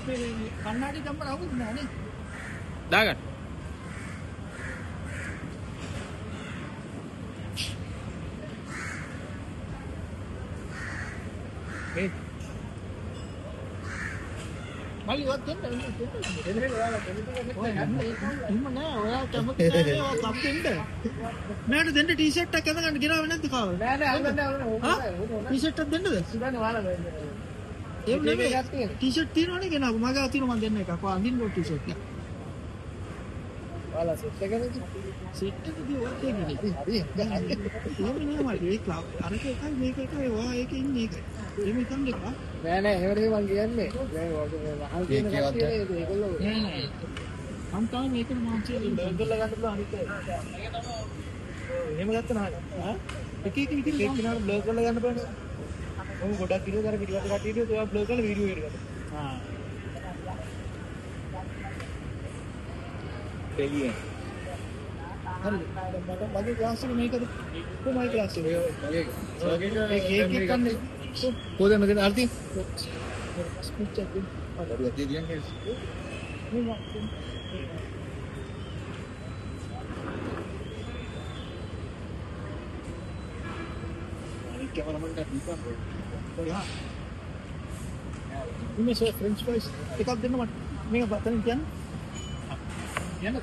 කන්නාඩි ගම්බර අවුත් නෑ නේ. දාගන්න. මේ මල්ලි වත් දෙන්න එන්නේ ඔයාලා එහෙම නෑ ඔයා කැමති නෑ ඔයා කම් දෙන්න. මෑට දෙන්න ටී-ෂර්ට් එකක් ඇඳ ගන්න ගෙනාවේ නැද්ද කාවල? නෑ ටී-ෂර්ට් එකක් දෙන්නද? සුදානේ ඔයාලා වෙන්න. එහෙම නෙමෙයි ටී-ෂර්ට් තියෙනවනේ ගෙනාවු. මගේ තියෙනවා මම දෙන්න එකක්. ඔයා අඳින්න ඕන ටී-ෂර්ට් එක. ඔයාලා සෙට් එකද? සෙට් එකදී ඔයා දෙන්නේ. එහෙම නෑ මල්ලි ඒ ක්ලබ් අරක එකයි මේක එකයි ඔයා ඒකේ ඉන්නේ ඒකයි. එහෙම හිතන්න එපා. නෑ එහෙම නෙමෙයි මං කියන්නේ. දැන් වහල් කියන කට්ටිය ඒගොල්ලෝ නෑ. මම තමයි මේකේ මාංශය දෙන්න ගන්න පුළුවන් අනිත් එක. එහෙම ගත්තා නේද? එක එක විදිහට ඒක කෙනාට බ්ලර් කරලා ගන්න බෑනේ. ඔව් ගොඩක් වීඩියෝ දාලා පිටිපස්ස කට්ටියට ඔයා බ්ලර් කරලා වීඩියෝ එකට ගන්න. එළියෙන්. හරිද? මගේ ක්ලාස් එක මේකද? කොහොමයි ක්ලාස් එක? ඒක කන්නේ. කොහෙද මගෙන් ආර්ති? ස්පීච් එකක් දෙන්න. අර දෙවියන් ගේ. Cameraman dah buka. Ya. Ini saya French fries. Tekap din naman. May batan diyan. Yan.